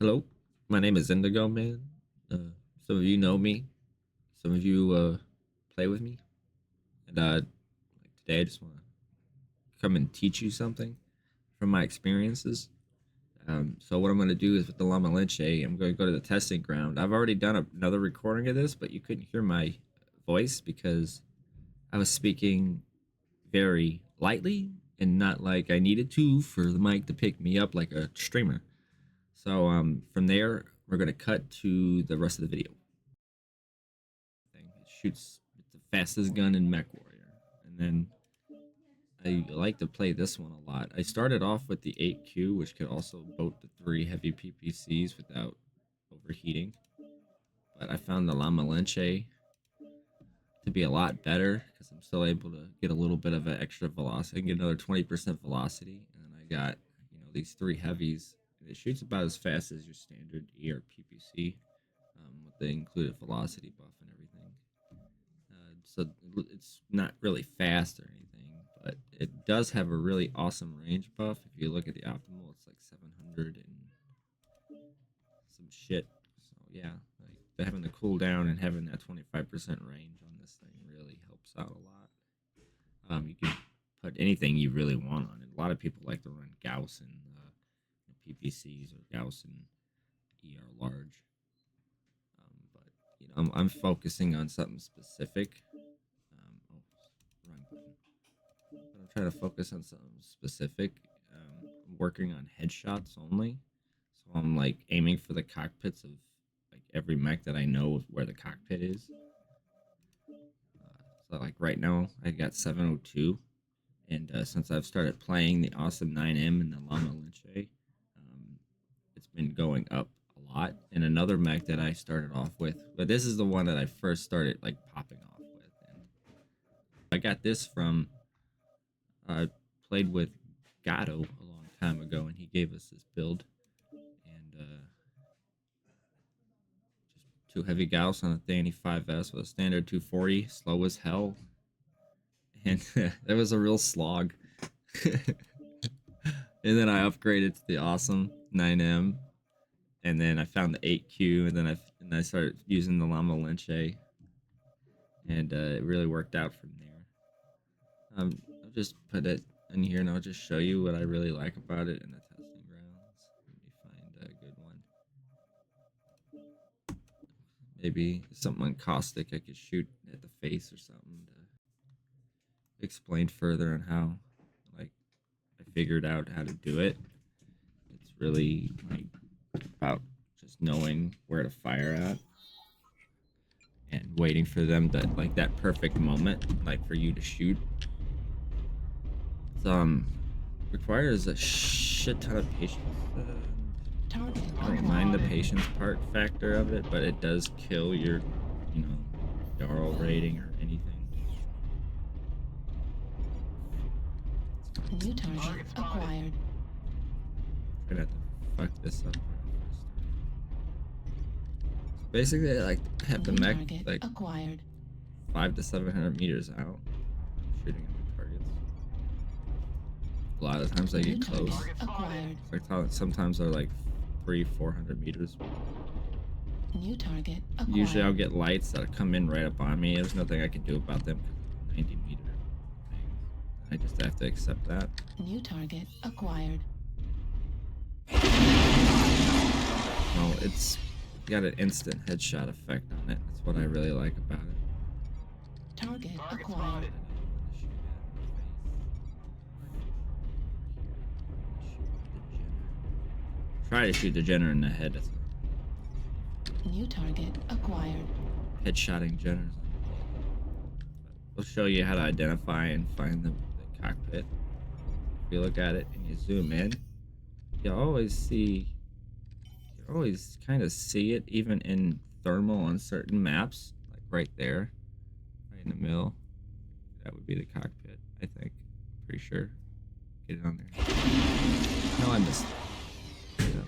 Hello, my name is Indigo Man. Some of you know me. Some of you play with me, and today I just want to come and teach you something from my experiences. So what I'm going to do is with the Llama Linche, I'm going to go to the testing ground. I've already done another recording of this, but you couldn't hear my voice because I was speaking very lightly and not like I needed to for the mic to pick me up like a streamer. So from there, we're going to cut to the rest of the video. It shoots it's the fastest gun in Mechwarrior. And then I like to play this one a lot. I started off with the 8Q, which could also boat the 3 heavy PPCs without overheating. But I found the Llama Linche to be a lot better because I'm still able to get a little bit of an extra velocity. I can get another 20% velocity. And then I got, these 3 heavies. And it shoots about as fast as your standard E or PPC with the included velocity buff and everything. So it's not really fast or anything, but it does have a really awesome range buff. If you look at the optimal, it's like 700 and some shit. So yeah, like having the cooldown and having that 25% range on this thing really helps out a lot. You can put anything you really want on it. A lot of people like to run Gauss and PPCs or Gauss and ER large. But I'm focusing on something specific. Wrong button. But I'm trying to focus on something specific. I'm working on headshots only, so I'm like aiming for the cockpits of like every mech that I know where the cockpit is. So like right now, I got 702, and since I've started playing the awesome 9M and the Llama Linche, it's been going up a lot. And another mech that I started off with, but this is the one that I first started like popping off with, and I got this from I played with Gatto a long time ago, and he gave us this build, and just 2 heavy Gauss on a Thanny 5S with a standard 240, slow as hell, and it was a real slog. And then I upgraded to the awesome 9M, and then I found the 8Q, and then I started using the Llama Linche, and it really worked out from there. I'll just put it in here, and I'll just show you what I really like about it in the testing grounds. Let me find a good one. Maybe something on caustic I could shoot at the face or something to explain further on how, like, I figured out how to do it. It's really like about just knowing where to fire at and waiting for them to like that perfect moment, like for you to shoot. It's requires a shit ton of patience. I don't mind the patience part factor of it, but it does kill your, barrel rating or anything. New target acquired. Try not to fuck this up. Basically, I like to have the mech like acquired. 500 to 700 meters out, shooting at the targets. A lot of times I get close. Like sometimes they're like 300-400 meters. New target acquired. Usually I'll get lights that come in right up on me. There's nothing I can do about them because 90-meter things. I just have to accept that. New target acquired. Well, it's got an instant headshot effect on it. That's what I really like about it. Target acquired. Try to shoot the Jenner in the head. That's New target acquired. Headshotting Jenners. We'll show you how to identify and find the cockpit. If you look at it and you zoom in, you always kind of see it even in thermal on certain maps, like right there, right in the middle. That would be the cockpit, I think. Pretty sure. Get it on there. No, I missed it. Yeah.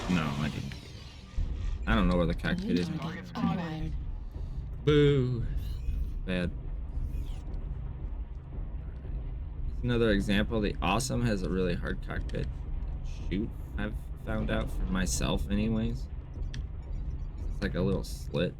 No, I didn't. I don't know where the New cockpit is. target acquired. Boo. Bad. Another example, the Awesome has a really hard cockpit to shoot. I've found out for myself anyways. It's like a little slit.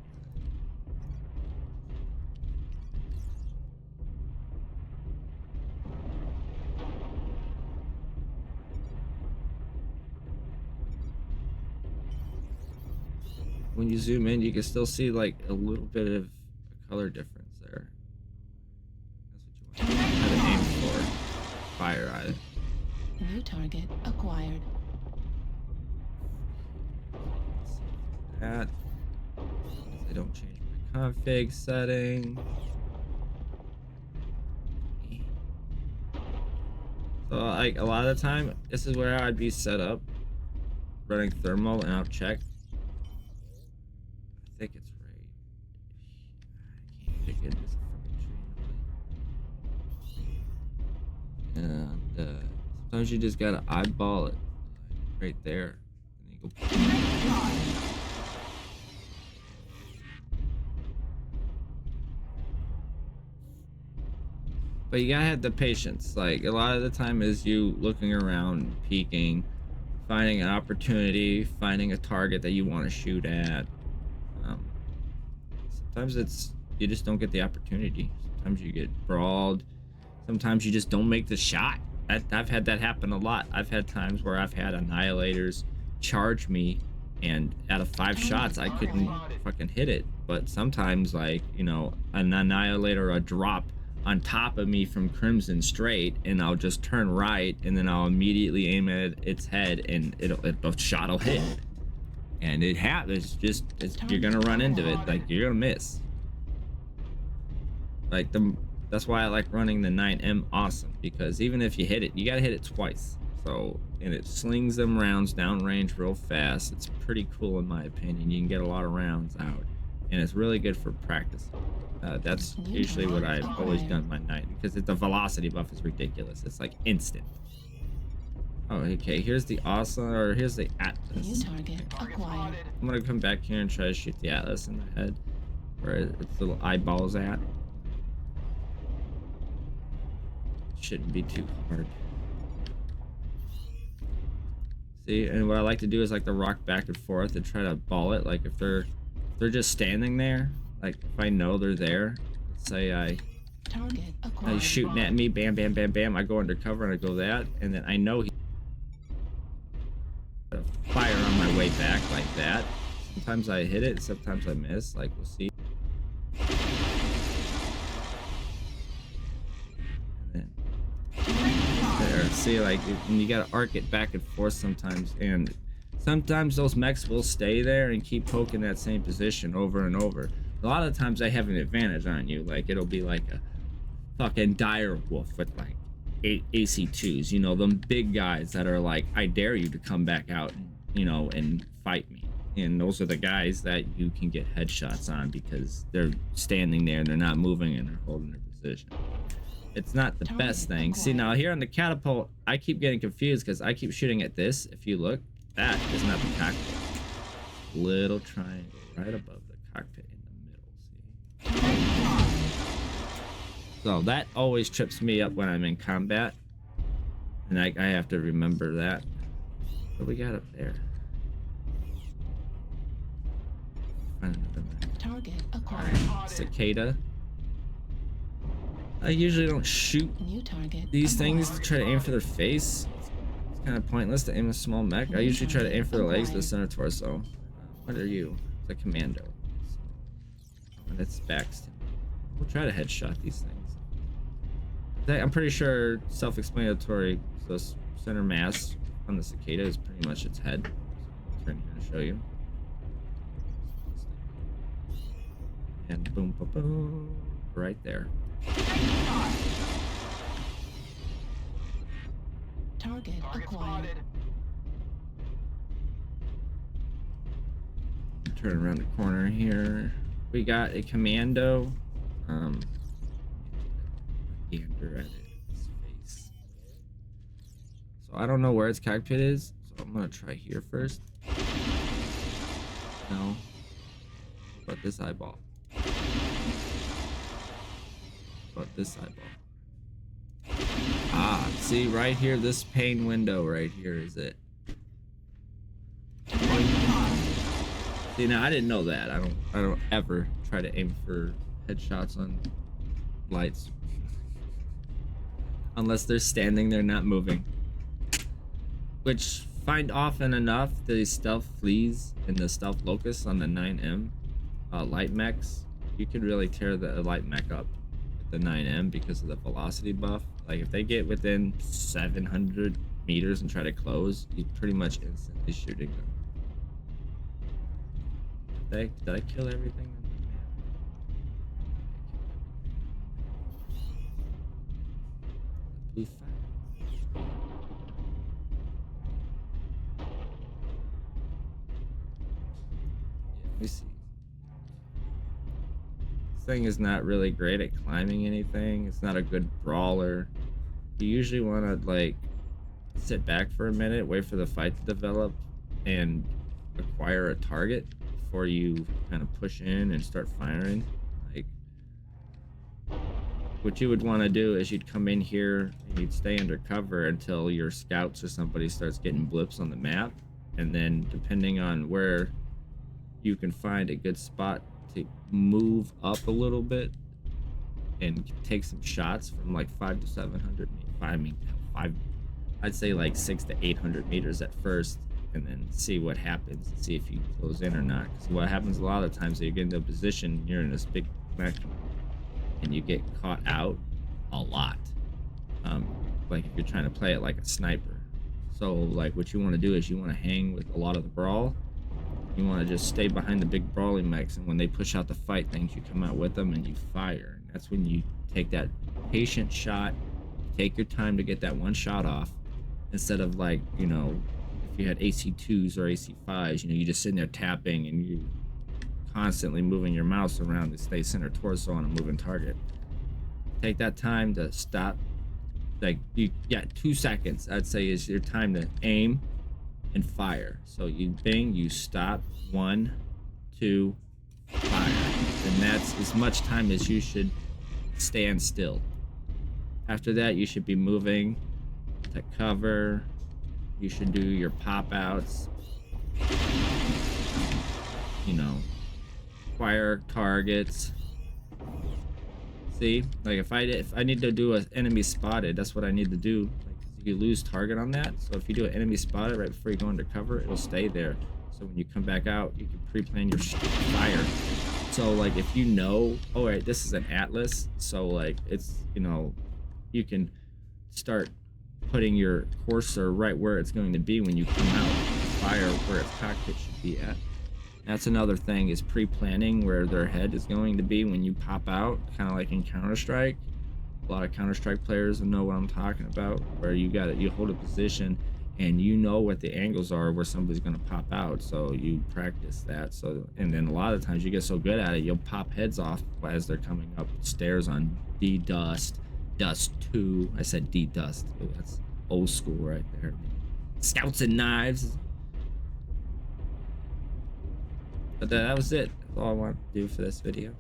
When you zoom in, you can still see like a little bit of a color difference there. That's what you want to aim for. Fire at it. New target acquired. That. I don't change my config setting. So like a lot of the time, this is where I'd be set up, running thermal, and I'll check. I think it's right. I can't pick it. There's a fucking tree in the way. And sometimes you just gotta eyeball it, like, right there, and you go. But you gotta have the patience. Like a lot of the time is you looking around, peeking, finding an opportunity, finding a target that you want to shoot at. Sometimes it's you just don't get the opportunity. Sometimes you get brawled. Sometimes you just don't make the shot. I've had that happen a lot. I've had times where I've had annihilators charge me, and out of 5 shots I couldn't fucking hit it. But sometimes, like, you know, an annihilator or a drop on top of me from Crimson straight, and I'll just turn right, and then I'll immediately aim at its head, and the shot will hit. And it happens. You're gonna run into it. Like, you're gonna miss. Like that's why I like running the 9M Awesome, because even if you hit it, you gotta hit it twice. So, and it slings them rounds downrange real fast. It's pretty cool in my opinion. You can get a lot of rounds out, and it's really good for practice. That's usually what I've always done my night, because the velocity buff is ridiculous. It's like instant. Oh, okay. Here's the Awesome, or here's the Atlas. New target acquired. I'm gonna come back here and try to shoot the Atlas in the head, where its little eyeballs at. Shouldn't be too hard. See, and what I like to do is like to rock back and forth and try to ball it. Like if they're just standing there, like if I know they're there, let's say he's shooting at me, bam, bam, bam, bam. I go undercover and I go that, and then I know he fire on my way back like that. Sometimes I hit it, sometimes I miss. Like we'll see. There, see, like, and you gotta arc it back and forth sometimes, and sometimes those mechs will stay there and keep poking that same position over and over. A lot of times I have an advantage on you. Like, it'll be like a fucking dire wolf with like 8 AC2s, you know, them big guys that are like, I dare you to come back out, you know, and fight me. And those are the guys that you can get headshots on because they're standing there and they're not moving and they're holding their position. It's not the best thing. See, now here on the catapult, I keep getting confused because I keep shooting at this. If you look, that is not the cockpit. Little triangle right above the cockpit in the middle. See? So that always trips me up when I'm in combat, and I have to remember that. What we got up there? Find another mech. Target acquired. Cicada. I usually don't shoot these things to try to aim for their face. It's kind of pointless to aim a small mech. I usually try to aim for the legs, the center torso. What are you? It's a commando. And it's backs to me. We'll try to headshot these things. I'm pretty sure self-explanatory. So center mass on the cicada is pretty much its head. I'll turn here to show you. And boom, boom, boom, right there. Target acquired. Turn around the corner here. We got a commando. Gander at its face. So I don't know where its cockpit is, so I'm gonna try here first. No. But this eyeball. But this eyeball. Ah, see right here, this pane window right here is it. See, now I didn't know that. I don't ever try to aim for headshots on lights. Unless they're standing there not moving. Which find often enough the stealth fleas and the stealth locusts on the 9M light mechs. You can really tear the light mech up with the 9M because of the velocity buff. Like if they get within 700 meters and try to close, you pretty much instantly shooting them. Did I kill everything on the map? Blue fire. Yeah, let me see. This thing is not really great at climbing anything. It's not a good brawler. You usually want to like sit back for a minute, wait for the fight to develop, and acquire a target before you kind of push in and start firing. Like what you would want to do is you'd come in here and you'd stay under cover until your scouts or somebody starts getting blips on the map, and then depending on where you can find a good spot to move up a little bit and take some shots from like 500 to 700 I'd say like 600 to 800 meters at first, and then see what happens and see if you close in or not. Because what happens a lot of times is you get into a position, you're in this big mech and you get caught out a lot. Like if you're trying to play it like a sniper. So like what you want to do is you want to hang with a lot of the brawl. You want to just stay behind the big brawling mechs, and when they push out the fight things, you come out with them and you fire. And that's when you take that patient shot, take your time to get that one shot off, instead of like, you know, if you had AC2s or AC5s, you know, you just sitting there tapping and you constantly moving your mouse around to stay center torso on a moving target. Take that time to stop. Like you got 2 seconds, I'd say, is your time to aim and fire. So you bing, you stop, 1, 2, fire. And that's as much time as you should stand still. After that, you should be moving to cover. You should do your pop outs. You know, acquire targets. See, like if I need to do an enemy spotted, that's what I need to do. Like you lose target on that. So if you do an enemy spotted right before you go under cover, it'll stay there. So when you come back out, you can pre-plan your fire. So like if you know, oh right, this is an Atlas, so like it's, you know, you can start putting your cursor right where it's going to be when you come out. Fire where its cockpit should be at. That's another thing, is pre-planning where their head is going to be when you pop out, kind of like in Counter-Strike. A lot of Counter-Strike players know what I'm talking about, where you hold a position and you know what the angles are where somebody's going to pop out, so you practice that. So, and then a lot of times you get so good at it, you'll pop heads off as they're coming up stairs on D-Dust, Dust 2. I said D-Dust. Oh, that's old school right there. Scouts and Knives. But that was it. That's all I want to do for this video.